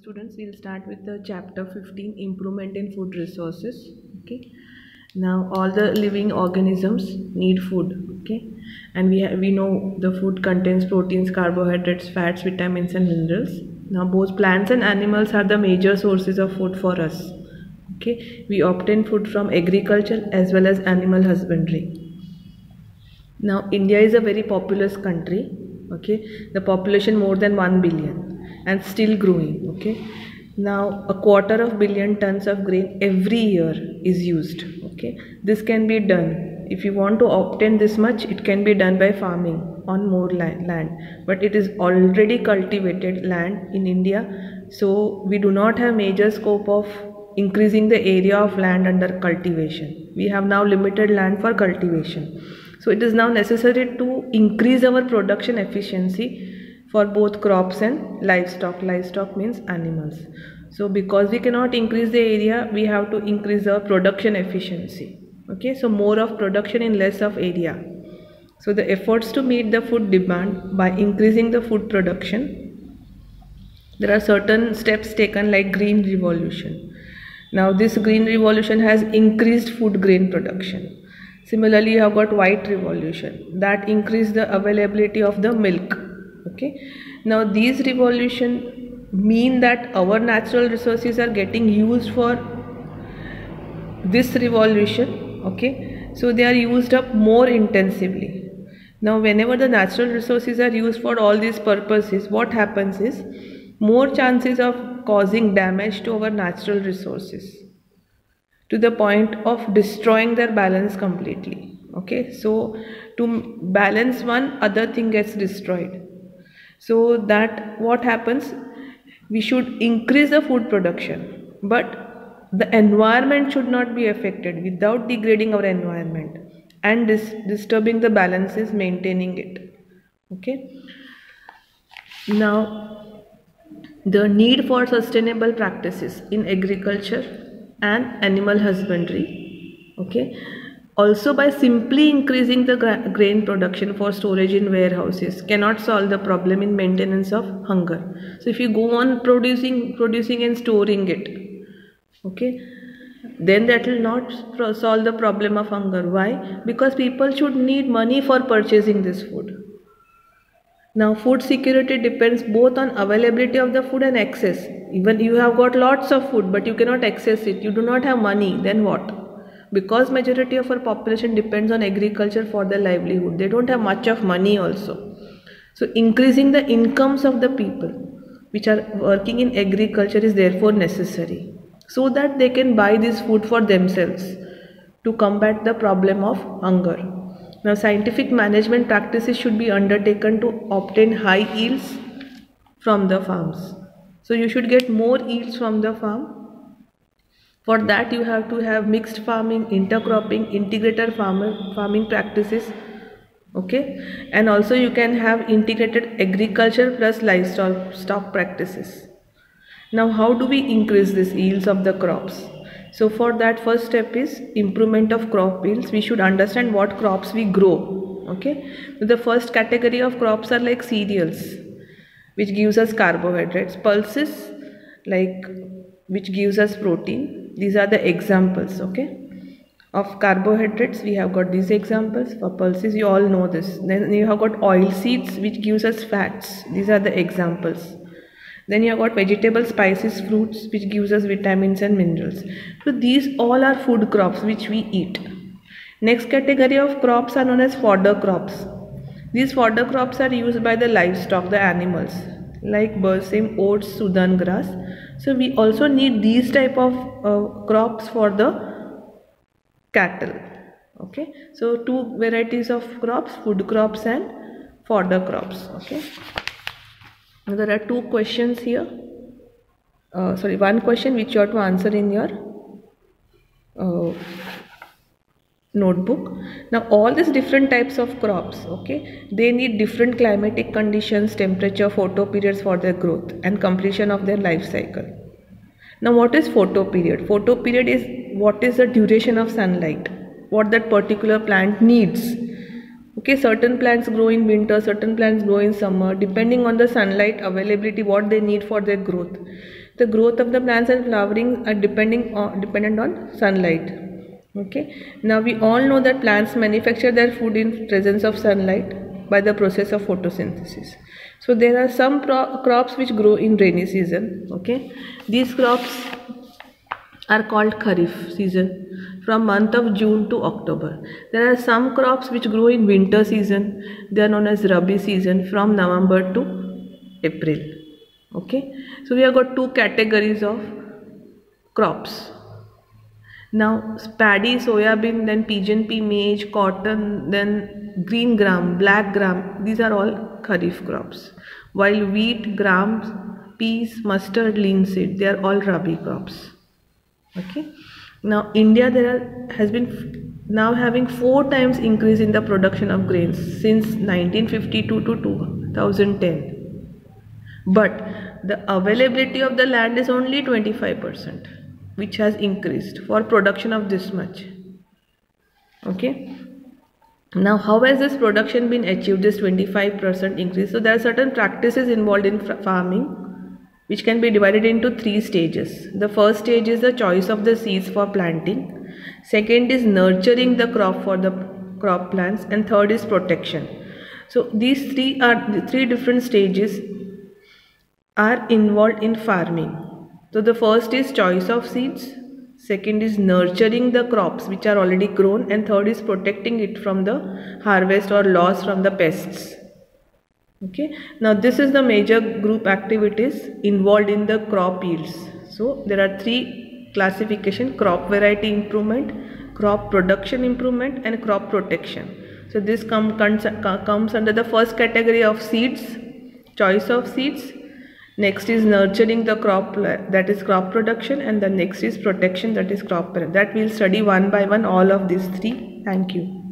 Students, we'll start with the chapter 15, improvement in food resources. Okay, now all the living organisms need food. Okay, and we know the food contains proteins, carbohydrates, fats, vitamins and minerals. Now both plants and animals are the major sources of food for us. Okay, we obtain food from agriculture as well as animal husbandry. Now India is a very populous country. Okay, the population more than 1 billion and still growing. Okay, now a quarter of billion tons of grain every year is used. Okay, this can be done if you want to obtain this much. It can be done by farming on more land, but it is already cultivated land in India, so we do not have major scope of increasing the area of land under cultivation. We have now limited land for cultivation. So it is now necessary to increase our production efficiency for both crops and livestock. Livestock means animals. So because we cannot increase the area, we have to increase our production efficiency. Okay, so more of production in less of area. So the efforts to meet the food demand by increasing the food production, there are certain steps taken like green revolution. Now this green revolution has increased food grain production. Similarly, you have got white revolution that increased the availability of the milk. Okay, now these revolution mean that our natural resources are getting used for this revolution. Okay, so they are used up more intensively. Now whenever the natural resources are used for all these purposes, what happens is more chances of causing damage to our natural resources, to the point of destroying their balance completely. Okay, so to balance one, other thing gets destroyed. So that what happens, we should increase the food production, but the environment should not be affected without degrading our environment and disturbing the balances, maintaining it. Okay, now the need for sustainable practices in agriculture and animal husbandry. Okay, also by simply increasing the grain production for storage in warehouses cannot solve the problem in maintenance of hunger. So if you go on producing and storing it, okay, then that will not solve the problem of hunger. Why? Because people should need money for purchasing this food. Now food security depends both on availability of the food and access. Even you have got lots of food but you cannot access it, you do not have money, then what? Because majority of our population depends on agriculture for their livelihood, they don't have much of money also. So increasing the incomes of the people which are working in agriculture is therefore necessary, so that they can buy this food for themselves to combat the problem of hunger. Now scientific management practices should be undertaken to obtain high yields from the farms. So you should get more yields from the farm. For that you have to have mixed farming, intercropping, integrated farming practices. Okay, and also you can have integrated agriculture plus livestock practices. Now how do we increase these yields of the crops? So for that, first step is improvement of crop yields. We should understand what crops we grow. Okay, so the first category of crops are like cereals, which gives us carbohydrates, pulses, like which gives us protein. These are the examples. Okay, of carbohydrates we have got these examples. For pulses you all know this. Then you have got oil seeds, which gives us fats. These are the examples. Then you have got vegetable, spices, fruits, which gives us vitamins and minerals. So these all are food crops which we eat. Next category of crops are known as fodder crops. These fodder crops are used by the livestock, the animals, like berseem, oats, Sudan grass. So we also need these type of crops for the cattle. Okay, so two varieties of crops, food crops and fodder crops. Okay. There are two questions here. One question which you have to answer in your notebook. Now all these different types of crops, okay, they need different climatic conditions, temperature, photo periods for their growth and completion of their life cycle. Now what is photo period? Photo period is what is the duration of sunlight, what that particular plant needs Okay, certain plants grow in winter, certain plants grow in summer, depending on the sunlight availability, what they need for their growth. The growth of the plants and flowering are dependent on sunlight. Okay, now we all know that plants manufacture their food in presence of sunlight by the process of photosynthesis. So there are some crops which grow in rainy season. Okay, these crops are called Kharif season from month of June to October. There are some crops which grow in winter season. They are known as Rabi season from November to April. Okay, so we have got two categories of crops. Now paddy, soybean, then pigeon pea, maize, cotton, then green gram, black gram, these are all Kharif crops. While wheat, grams, peas, mustard, linseed, they are all Rabi crops. Okay. Now India has been now having 4 times increase in the production of grains since 1952 to 2010. But the availability of the land is only 25%, which has increased for production of this much. Okay. Now how has this production been achieved, this 25% increase? So there are certain practices involved in farming which can be divided into 3 stages. The first stage is the choice of the seeds for planting. Second is nurturing the crop for the crop plants, and third is protection. So these three different stages are involved in farming. So the first is choice of seeds, second is nurturing the crops which are already grown, and third is protecting it from the harvest or loss from the pests. Okay, now this is the major group activities involved in the crop yields. So there are 3 classification: crop variety improvement, crop production improvement, and crop protection. So this comes under the first category of seeds, choice of seeds. Next is nurturing the crop, that is crop production, and the next is protection, that is crop parent. That we'll study one by one all of these 3. Thank you.